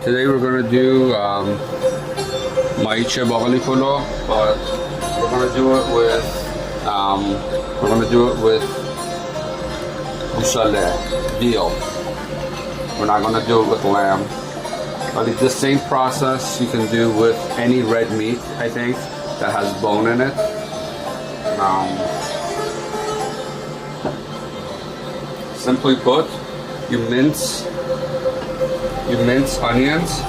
Today we're gonna do maiche Baghali polo, but we're gonna do it with veal. We're not gonna do it with lamb. But it's the same process you can do with any red meat, I think, that has bone in it. Simply put, you mince onions,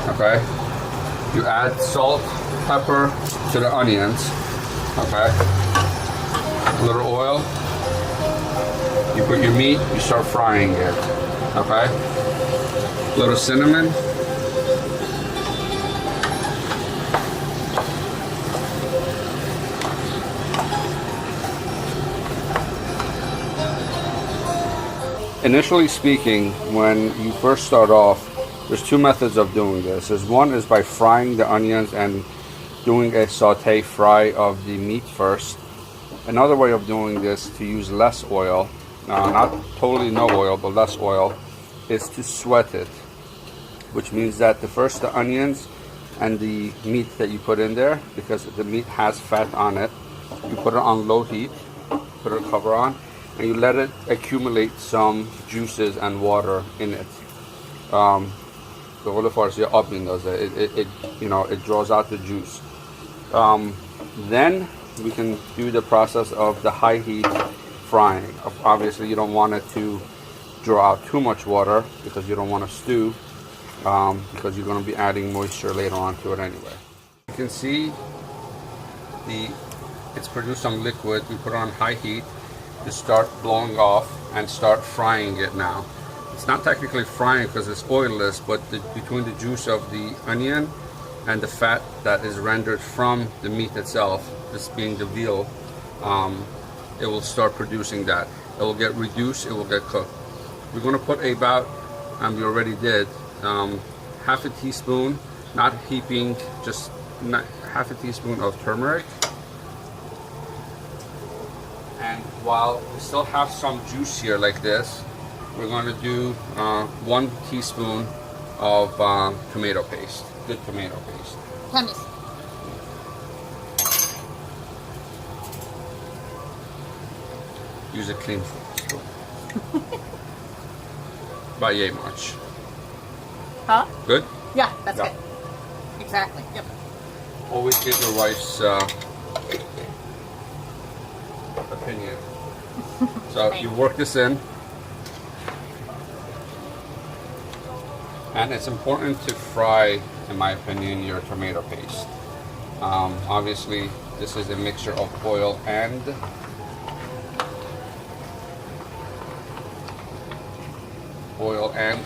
okay? You add salt, pepper to the onions, okay? A little oil. You put your meat, you start frying it, okay? A little cinnamon. Initially speaking, when you first start off, there's two methods of doing this. One is by frying the onions and doing a saute fry of the meat first. Another way of doing this, to use less oil, not totally no oil, but less oil, is to sweat it, which means that the onions and the meat that you put in there, because the meat has fat on it, you put it on low heat, put a cover on, and you let it accumulate some juices and water in it. It draws out the juice. Then we can do the process of the high heat frying. Obviously, you don't want it to draw out too much water because you don't want to stew, because you're going to be adding moisture later on to it anyway. You can see it's produced some liquid. We put it on high heat to start blowing off and start frying it now. It's not technically frying because it's oilless, but between the juice of the onion and the fat that is rendered from the meat itself, this being the veal, it will start producing that. It will get reduced, it will get cooked. We're going to put about, we already did, half a teaspoon, not heaping, just half a teaspoon of turmeric. And while we still have some juice here like this, we're going to do 1 teaspoon of tomato paste, good tomato paste. Pumice. Use a clean spoon. About yay much. Huh? Good? Yeah, that's good. Exactly. Yep. Always get your wife's opinion. So you work this in, and it's important to fry, in my opinion, your tomato paste. Obviously, this is a mixture of oil and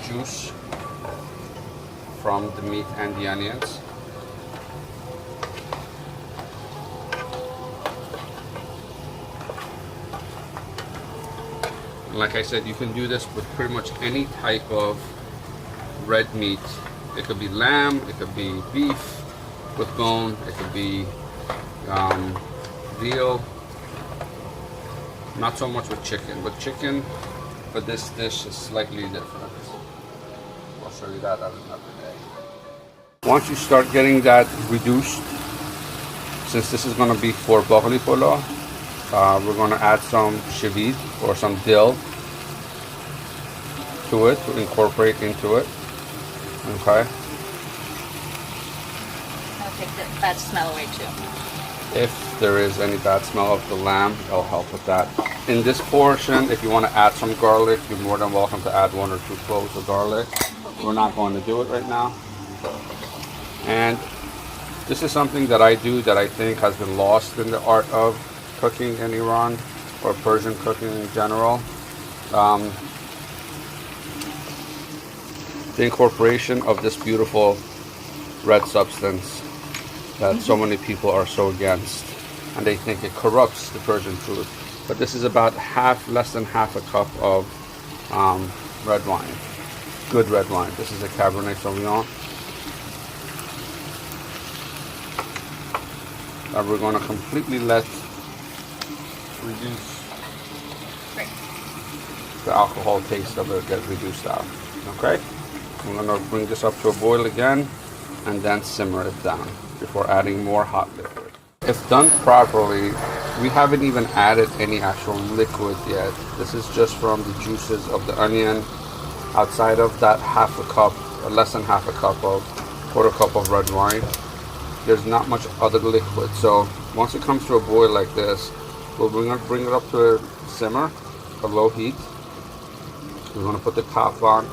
juice from the meat and the onions. Like I said, you can do this with pretty much any type of red meat. It could be lamb, it could be beef with bone, it could be veal. Not so much with chicken. With chicken, but this dish is slightly different. I'll show you that on another day. Once you start getting that reduced, since this is going to be for Baghali polo, we're going to add some shavid or some dill to it to incorporate into it. Okay. I'll take the bad smell away too. If there is any bad smell of the lamb, it'll help with that. In this portion, if you want to add some garlic, you're more than welcome to add 1 or 2 cloves of garlic. We're not going to do it right now. And this is something that I do that I think has been lost in the art of cooking in Iran, or Persian cooking in general. The incorporation of this beautiful red substance that so many people are so against, and they think it corrupts the Persian food. But this is about less than half a cup of red wine, good red wine. This is a Cabernet Sauvignon. That we're going to completely let reduce the alcohol taste of it, get reduced out. Okay? I'm gonna bring this up to a boil again and then simmer it down before adding more hot liquid. If done properly, we haven't even added any actual liquid yet. This is just from the juices of the onion. Outside of that half a cup, or less than half a cup of, quarter cup of red wine, there's not much other liquid. So once it comes to a boil like this, we'll bring it up to a simmer, a low heat. We're gonna put the top on.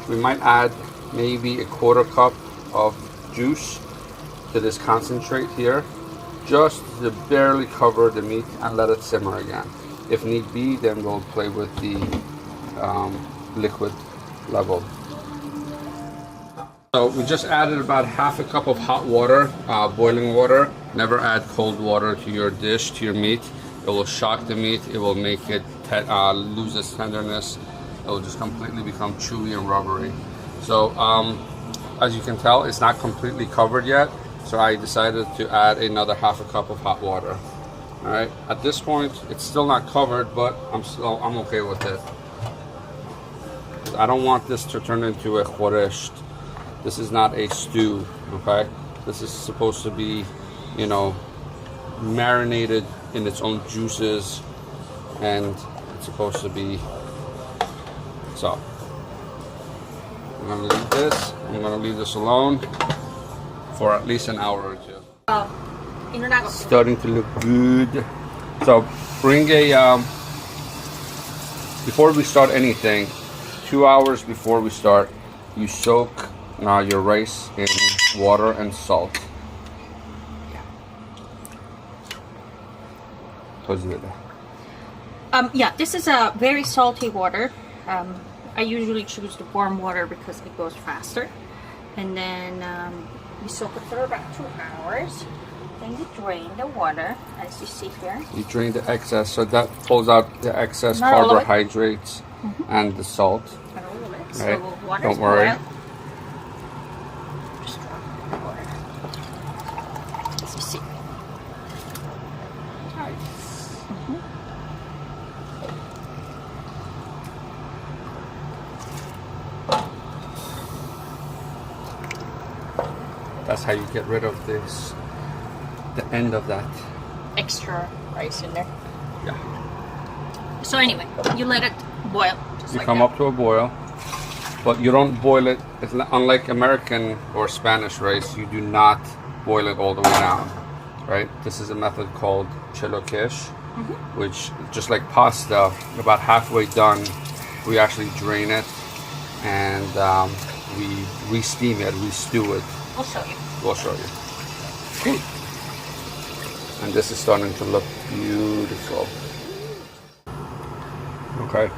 We might add maybe a quarter cup of juice to this concentrate here, just to barely cover the meat and let it simmer again. If need be, then we'll play with the liquid level. So we just added about half a cup of hot water, boiling water. Never add cold water to your dish, to your meat. It will shock the meat. It will make it lose its tenderness. It will just completely become chewy and rubbery. So as you can tell, it's not completely covered yet. So I decided to add another half a cup of hot water. All right. At this point, it's still not covered, but I'm okay with it. I don't want this to turn into a khoresht. This is not a stew, okay? This is supposed to be, you know, marinated in its own juices, and it's supposed to be. So I'm gonna leave this. I'm gonna leave this alone for at least an hour or two. It's starting to look good. So bring a before we start anything, 2 hours before we start, you soak your rice in water and salt. Yeah, this is a very salty water. I usually choose the warm water because it goes faster. And then you soak it for about 2 hours. Then you drain the water, as you see here. You drain the excess, so that pulls out the excess carbohydrates and the salt. Not all of it. Right. So water's Don't worry. boiled. Just drop the water. As you see. That's how you get rid of this, the end of that Extra rice in there. Yeah. So anyway, you let it boil. Just You like come that. up to a boil, but you don't boil it. It's not, unlike American or Spanish rice, you do not boil it all the way down, right? This is a method called chelokesh, which, just like pasta, about halfway done, we actually drain it and we re-steam it, we stew it. We'll show you. We'll show you. And this is starting to look beautiful. Okay.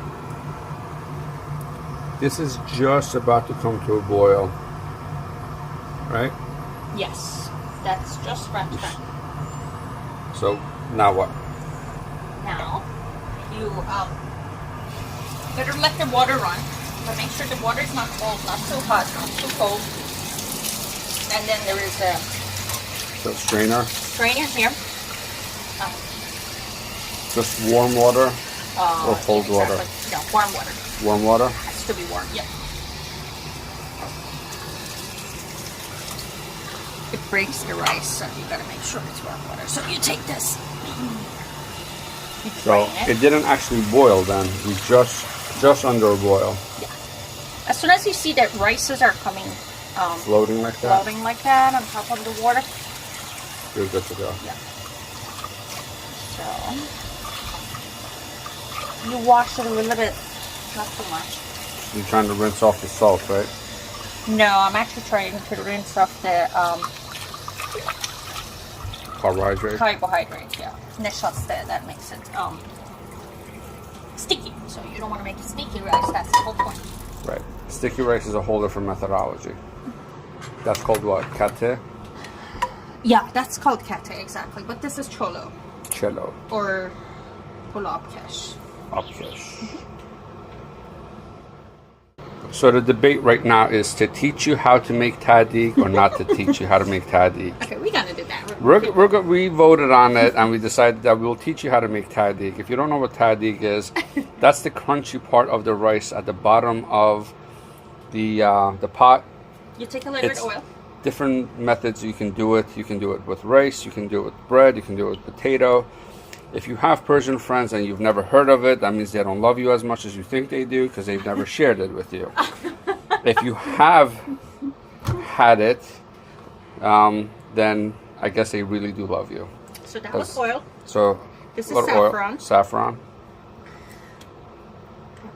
This is just about to come to a boil, right? Yes, that's just right done. So now what? Now you better let the water run, but make sure the water is not cold, not too hot, not too cold. And then there is a strainer here. Just warm water or cold exactly. water? No, warm water. Warm water? Has to be warm. Yep. It breaks the rice, so you gotta make sure it's warm water. So you take this. You So drain it didn't actually boil then. We just under a boil. Yeah. As soon as you see that rices are coming Floating like that? floating like that on top of the water. You're good to go. Yeah. So you wash it a little bit, not too much. You're trying to rinse off the salt, right? No, I'm actually trying to rinse off the Carbohydrate? carbohydrates. Yeah, that makes it sticky. So you don't want to make it sticky rice. That's the whole point. Right. Sticky rice is a whole different methodology. That's called what? Kate? Yeah, that's called kate, exactly. But this is cholo Cello. or polo apkesh. Apkesh. So the debate right now is to teach you how to make tahdig or not to teach you how to make tahdig. Okay, we gotta do that. We voted on it and we decided that we'll teach you how to make tahdig. If you don't know what tahdig is, that's the crunchy part of the rice at the bottom of The pot. You take a little bit of oil. Different methods you can do it. You can do it with rice. You can do it with bread. You can do it with potato. If you have Persian friends and you've never heard of it, that means they don't love you as much as you think they do because they've never shared it with you. If you have had it, then I guess they really do love you. So that was oil. So this is saffron. Saffron.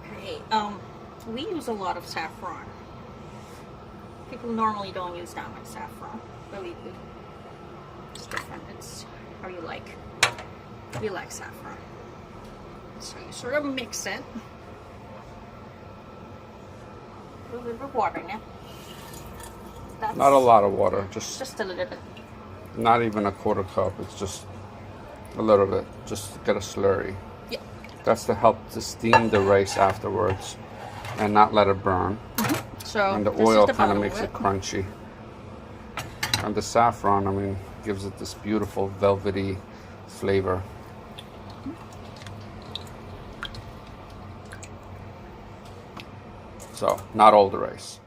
Okay. We use a lot of saffron. People normally don't use that much saffron, but we do. It's different. It's how you like. We like saffron. So you sort of mix it. A little bit of water in it. That's not a lot of water, just a little bit. Not even a quarter cup. It's just a little bit, just to get a slurry. Yeah. That's to help to steam the rice afterwards and not let it burn. Mm-hmm. So and the oil kind of makes it crunchy. And the saffron, I mean, gives it this beautiful velvety flavor. So, not all the rice.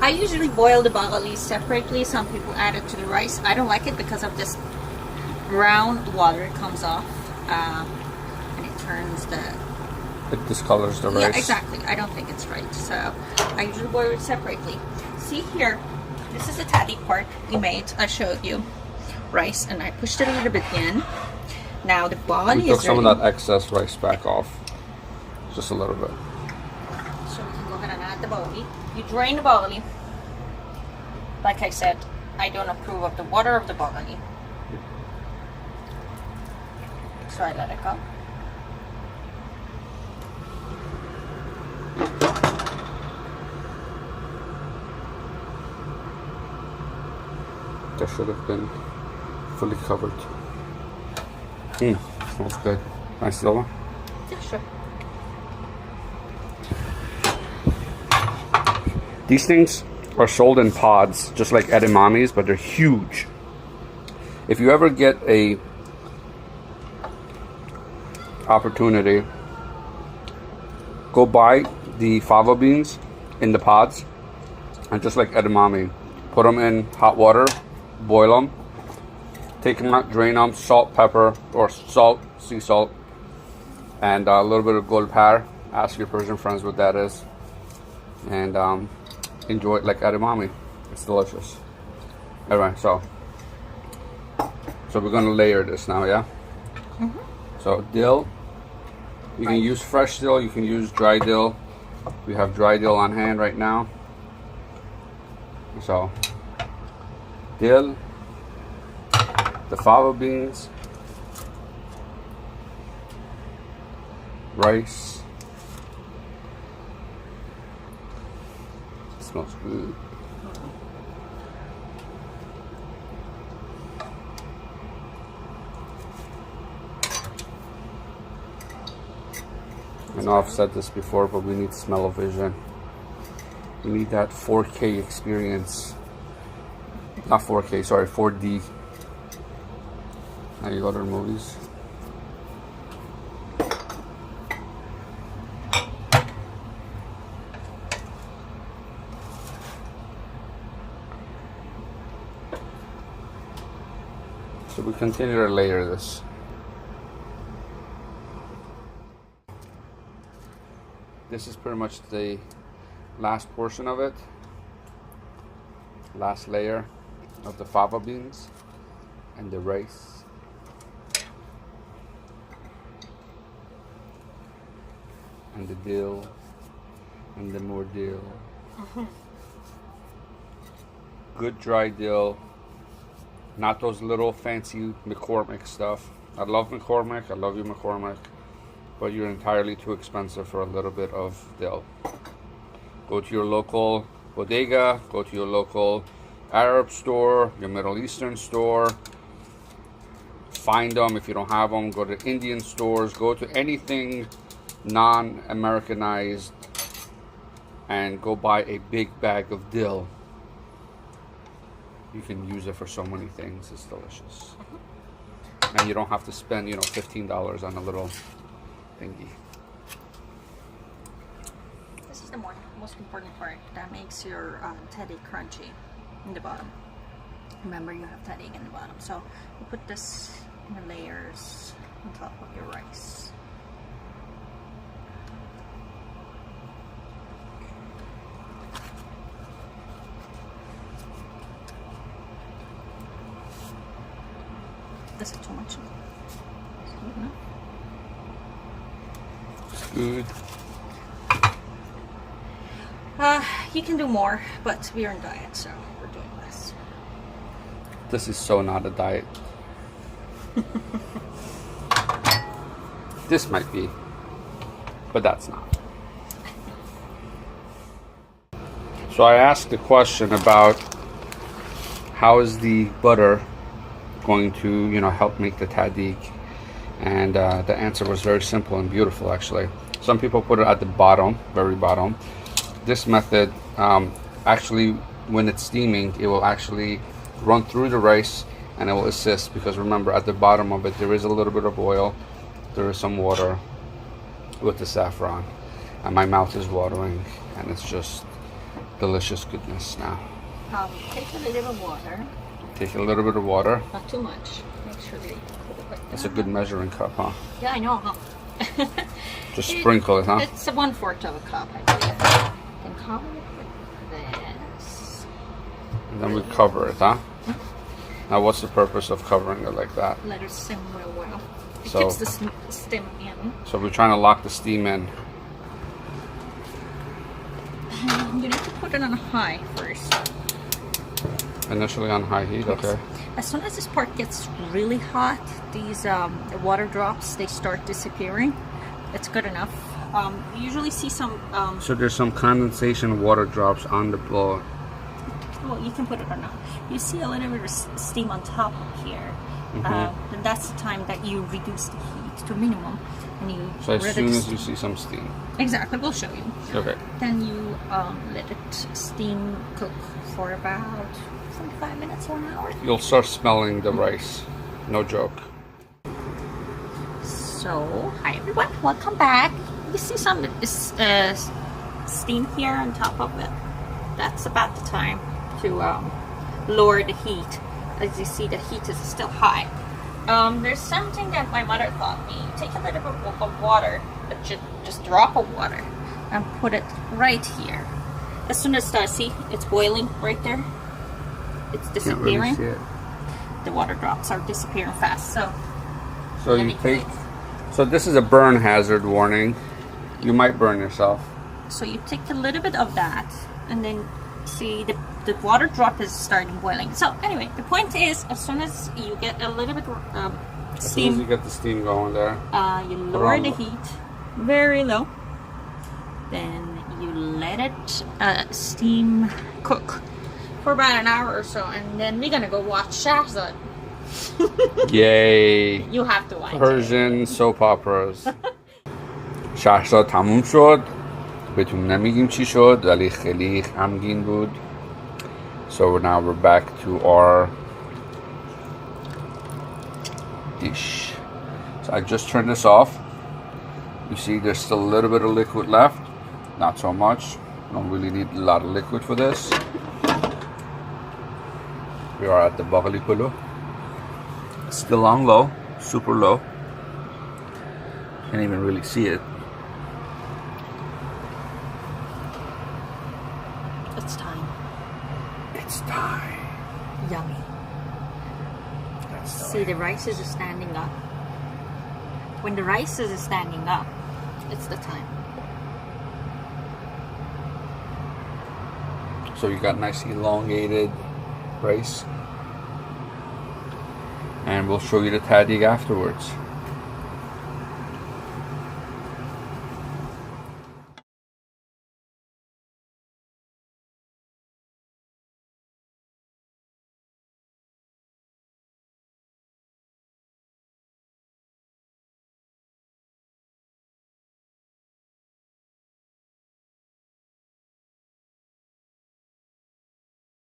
I usually boil the baghali separately. Some people add it to the rice. I don't like it because of this brown water it comes off, and it turns it discolors the rice. Yeah, exactly. I don't think it's right. So I usually boil it separately. See here, this is the taddy part we made. I showed you rice, and I pushed it a little bit in. Now the baghali is We took some ready. of that excess rice back off, just a little bit. So we can go ahead and add the baghali. You drain the baghali. Like I said, I don't approve of the water of the baghali. So I let it go. That should have been fully covered. Smells good. Nice little. Yeah, sure. These things are sold in pods, just like edamames, but they're huge. If you ever get a opportunity, go buy the fava beans in the pods, and just like edamame, put them in hot water, boil them, take them out, drain them, salt, pepper, or salt, sea salt, and a little bit of gul par. Ask your Persian friends what that is, and enjoy it like edamame. It's delicious. Anyway, so we're gonna layer this now, yeah? So dill, you can use fresh dill, you can use dry dill. We have dry dill on hand right now. So dill, the fava beans, rice. It smells good. I know I've said this before, but we need smell-o-vision. We need that 4K experience. Not 4K, sorry, 4D. Now you go to the movies. So we continue to layer this. This is pretty much the last portion of it. Last layer of the fava beans and the rice. And the dill and the more dill. Good dry dill. Not those little fancy McCormick stuff. I love McCormick. I love you, McCormick. But you're entirely too expensive for a little bit of dill. Go to your local bodega, go to your local Arab store, your Middle Eastern store. Find them. If you don't have them, go to Indian stores. Go to anything non-Americanized and go buy a big bag of dill. You can use it for so many things. It's delicious. And you don't have to spend, $15 on a little thingy. This is the most important part that makes your teddy crunchy in the bottom. Remember, you have teddy in the bottom, so you put this in the layers on top of your rice. Is it too much? It's good. You can do more, but we're on diet, so we're doing less. This is so not a diet. This might be, but that's not. So I asked the question about how is the butter going to, help make the tahdig, and the answer was very simple and beautiful. Actually, some people put it at the bottom, very bottom. This method, actually, when it's steaming, it will actually run through the rice and it will assist, because remember, at the bottom of it there is a little bit of oil, there is some water with the saffron, and my mouth is watering, and it's just delicious goodness now. Take a little bit of water. Take a little bit of water. Not too much. Make sure you put it like That's a good measuring cup, huh? Yeah, I know, huh? Just sprinkle it, huh? It's 1/4 of a cup, I believe. Then cover it with this. And then we cover it, huh? Now what's the purpose of covering it like that? Let it simmer well. It So- keeps the steam in. So we're trying to lock the steam in. You need to put it on high first. Initially on high heat, okay. As soon as this part gets really hot, these water drops, they start disappearing. It's good enough. You usually see some... So there's some condensation water drops on the bowl. well, you can put it or not. You see a little bit of steam on top here. And that's the time that you reduce the heat to minimum. And you So as let soon it as you see some steam. Exactly, we'll show you. Okay. Then you let it steam cook for about 45 minutes or an hour. You'll start smelling the rice. No joke. So, hi everyone, welcome back. You see some steam here on top of it. That's about the time to lower the heat. As you see, the heat is still high. There's something that my mother taught me. Take a little bit of water, just drop of water, and put it right here. As soon as see, it's boiling right there. It's disappearing. Can't really see it. The water drops are disappearing fast. So So you take. So this is a burn hazard warning. You might burn yourself. So you take a little bit of that, and then see the water drop is starting boiling. So anyway, the point is, as soon as you get a little bit As soon as you steam, get the steam going there. you lower the heat very low. Then you let it steam cook for about an hour or so, and then we're gonna go watch Shahzad. Yay! You have to watch it. Persian soap operas. شهرزاد تموم شد. بهتون نمیگیم چی شد ولی خیلی غمگین بود. So now we're back to our dish. So I just turned this off. You see there's still a little bit of liquid left. Not so much. Don't really need a lot of liquid for this. We are at the Baghali polo. Still on low, super low. Can't even really see it. It's time. It's time. Yummy. See, the rice is standing up. When the rice is standing up, it's the time. So you got nice elongated rice. And we'll show you the tahdig afterwards.